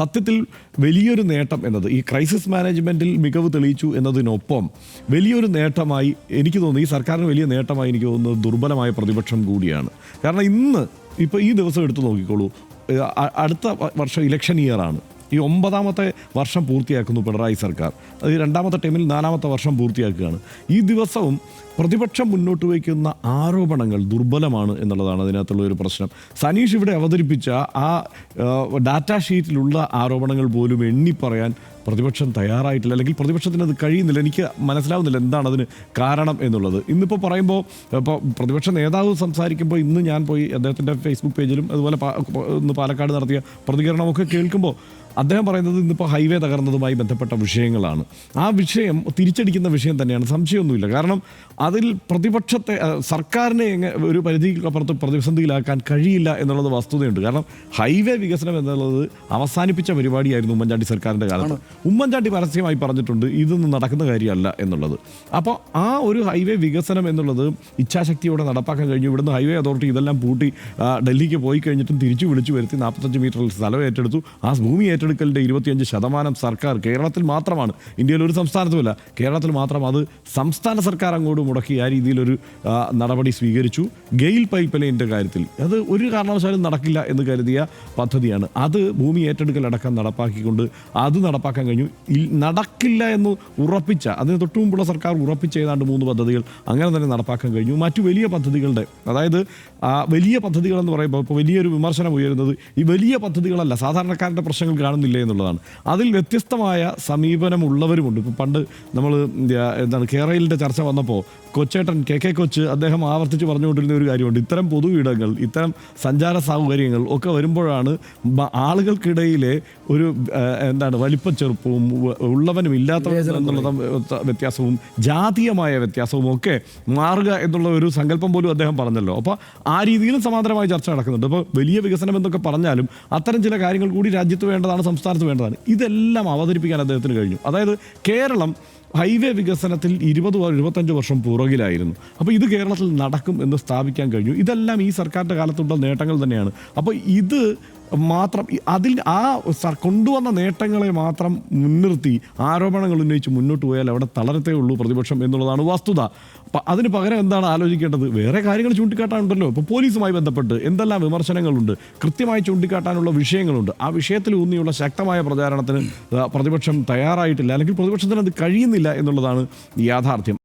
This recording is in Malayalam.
സത്യത്തിൽ വലിയൊരു നേട്ടം എന്നത് ഈ ക്രൈസിസ് മാനേജ്മെൻറ്റിൽ മികവ് തെളിയിച്ചു എന്നതിനൊപ്പം വലിയൊരു നേട്ടമായി എനിക്ക് തോന്നുന്നു, ഈ സർക്കാരിന് വലിയ നേട്ടമായി എനിക്ക് തോന്നുന്നത് ദുർബലമായ പ്രതിപക്ഷം കൂടിയാണ്. കാരണം ഇന്ന് ഇപ്പോൾ ഈ ദിവസം എടുത്തു നോക്കിക്കോളൂ, അടുത്ത വർഷം ഇലക്ഷൻ ഇയറാണ്. ഈ 9ാമത്തെ വർഷം പൂർത്തിയാക്കുന്നു പിണറായി സർക്കാർ. അത് 2ാമത്തെ ടൈമിൽ 4ാമത്തെ വർഷം പൂർത്തിയാക്കുകയാണ്. ഈ ദിവസവും പ്രതിപക്ഷം മുന്നോട്ട് വയ്ക്കുന്ന ആരോപണങ്ങൾ ദുർബലമാണ് എന്നുള്ളതാണ് അതിനകത്തുള്ള ഒരു പ്രശ്നം. സനീഷ് ഇവിടെ അവതരിപ്പിച്ച ആ ഡാറ്റാ ഷീറ്റിലുള്ള ആരോപണങ്ങൾ പോലും എണ്ണി പറയാൻ പ്രതിപക്ഷം തയ്യാറായിട്ടില്ല, അല്ലെങ്കിൽ പ്രതിപക്ഷത്തിന് അത് കഴിയുന്നില്ല. എനിക്ക് മനസ്സിലാവുന്നില്ല എന്താണ് അതിന് കാരണം എന്നുള്ളത്. ഇന്നിപ്പോൾ പറയുമ്പോൾ ഇപ്പോൾ പ്രതിപക്ഷ നേതാവ് സംസാരിക്കുമ്പോൾ ഇന്ന് ഞാൻ പോയി അദ്ദേഹത്തിൻ്റെ ഫേസ്ബുക്ക് പേജിലും അതുപോലെ ഇന്ന് പാലക്കാട് നടത്തിയ പ്രതികരണമൊക്കെ കേൾക്കുമ്പോൾ അദ്ദേഹം പറയുന്നത് ഇന്നിപ്പോൾ ഹൈവേ തകർന്നതുമായി ബന്ധപ്പെട്ട വിഷയങ്ങളാണ്. ആ വിഷയം തിരിച്ചടിക്കുന്ന വിഷയം തന്നെയാണ്, സംശയമൊന്നുമില്ല. കാരണം അതിൽ പ്രതിപക്ഷത്തെ സർക്കാരിനെ ഒരു പരിധിക്കപ്പുറത്ത് പ്രതിസന്ധിയിലാക്കാൻ കഴിയില്ല എന്നുള്ളത് വസ്തുതയുണ്ട്. കാരണം ഹൈവേ വികസനം എന്നുള്ളത് അവസാനിപ്പിച്ച പരിപാടിയായിരുന്നു ഉമ്മൻചാണ്ടി സർക്കാരിൻ്റെ കാലത്ത്. ഉമ്മൻചാണ്ടി പരസ്യമായി പറഞ്ഞിട്ടുണ്ട് ഇതൊന്നും നടക്കുന്ന കാര്യമല്ല എന്നുള്ളത്. അപ്പോൾ ആ ഒരു ഹൈവേ വികസനം എന്നുള്ളത് ഇച്ഛാശക്തിയോടെ നടപ്പാക്കാൻ കഴിഞ്ഞു. ഇവിടുന്ന് ഹൈവേ അതോറിറ്റി ഇതെല്ലാം പൂട്ടി ഡൽഹിക്ക് പോയി കഴിഞ്ഞിട്ടും തിരിച്ചു വിളിച്ചു വരുത്തി 45 മീറ്ററിൽ സ്ഥലം ഏറ്റെടുത്തു. ആ ഭൂമി ഏറ്റെടുക്കലിൻ്റെ 25% സർക്കാർ, കേരളത്തിൽ മാത്രമാണ്, ഇന്ത്യയിൽ ഒരു സംസ്ഥാനത്തുമില്ല, കേരളത്തിൽ മാത്രം അത് സംസ്ഥാന സർക്കാർ അങ്ങോട്ട് മുടക്കി ആ രീതിയിലൊരു നടപടി സ്വീകരിച്ചു. ഗെയിൽ പൈപ്പ് ലൈനിൻ്റെ കാര്യത്തിൽ അത് ഒരു കാരണവശാലും നടക്കില്ല എന്ന് കരുതിയ പദ്ധതിയാണ്. അത് ഭൂമി ഏറ്റെടുക്കലടക്കം നടപ്പാക്കിക്കൊണ്ട് അത് നടപ്പാക്കാൻ കഴിഞ്ഞു. നടക്കില്ല എന്ന് ഉറപ്പിച്ച, അതിന് തൊട്ടു മുമ്പുള്ള സർക്കാർ ഉറപ്പിച്ച ഏതാണ്ട് 3 പദ്ധതികൾ അങ്ങനെ തന്നെ നടപ്പാക്കാൻ കഴിഞ്ഞു. മറ്റു വലിയ പദ്ധതികളുടെ, അതായത് വലിയ പദ്ധതികളെന്ന് പറയുമ്പോൾ ഇപ്പോൾ വലിയൊരു വിമർശനം ഉയരുന്നത് ഈ വലിയ പദ്ധതികളല്ല, സാധാരണക്കാരുടെ പ്രശ്നങ്ങൾ കാണുന്നില്ല എന്നുള്ളതാണ്. അതിൽ വ്യത്യസ്തമായ സമീപനമുള്ളവരുമുണ്ട്. ഇപ്പോൾ പണ്ട് നമ്മൾ കേരളയിലെ ചർച്ച വന്നപ്പോൾ കൊച്ചേട്ടൻ കെ കൊച്ച് അദ്ദേഹം ആവർത്തിച്ച് പറഞ്ഞുകൊണ്ടിരുന്ന ഒരു കാര്യമുണ്ട്. ഇത്തരം പൊതു ഇടങ്ങൾ, ഇത്തരം സഞ്ചാര സൗകര്യങ്ങൾ ഒക്കെ വരുമ്പോഴാണ് ആളുകൾക്കിടയിലെ ഒരു വലിപ്പച്ചെറുപ്പവും ഉള്ളവനും ഇല്ലാത്തവനും എന്നുള്ള വ്യത്യാസവും ജാതീയമായ വ്യത്യാസവും ഒക്കെ മാറുക എന്നുള്ള ഒരു സങ്കല്പം പോലും അദ്ദേഹം പറഞ്ഞല്ലോ. അപ്പോൾ ആ രീതിയിലും സമാന്തരമായ ചർച്ച നടക്കുന്നുണ്ട്. അപ്പോൾ വലിയ വികസനം എന്നൊക്കെ പറഞ്ഞാലും അത്തരം ചില കാര്യങ്ങൾ കൂടി രാജ്യത്ത് വേണ്ടതാണ്, സംസ്ഥാനത്ത് വേണ്ടതാണ്. ഇതെല്ലാം അവതരിപ്പിക്കാൻ അദ്ദേഹത്തിന് കഴിഞ്ഞു. അതായത് കേരളം ഹൈവേ വികസനത്തിൽ 20-25 വർഷം പുറകിലായിരുന്നു. അപ്പോൾ ഇത് കേരളത്തിൽ നടക്കും എന്ന് സ്ഥാപിക്കാൻ കഴിഞ്ഞു. ഇതെല്ലാം ഈ സർക്കാരിൻ്റെ കാലത്തുള്ള നേട്ടങ്ങൾ തന്നെയാണ്. അപ്പോൾ ഇത് മാത്രം അതിൽ കൊണ്ടുവന്ന നേട്ടങ്ങളെ മാത്രം മുൻനിർത്തി ആരോപണങ്ങൾ ഉന്നയിച്ച് മുന്നോട്ട് പോയാൽ അവിടെ തളരത്തേ ഉള്ളൂ പ്രതിപക്ഷം എന്നുള്ളതാണ് വസ്തുത. അപ്പം അതിന് പകരം എന്താണ് ആലോചിക്കേണ്ടത്? വേറെ കാര്യങ്ങൾ ചൂണ്ടിക്കാട്ടാനുണ്ടല്ലോ. ഇപ്പോൾ പോലീസുമായി ബന്ധപ്പെട്ട് എന്തെല്ലാം വിമർശനങ്ങളുണ്ട്, കൃത്യമായി ചൂണ്ടിക്കാട്ടാനുള്ള വിഷയങ്ങളുണ്ട്. ആ വിഷയത്തിൽ ഊന്നിയുള്ള ശക്തമായ പ്രചാരണത്തിന് പ്രതിപക്ഷം തയ്യാറായിട്ടില്ല, അല്ലെങ്കിൽ പ്രതിപക്ഷത്തിന് അത് കഴിയുന്നില്ല എന്നുള്ളതാണ് യാഥാർത്ഥ്യം.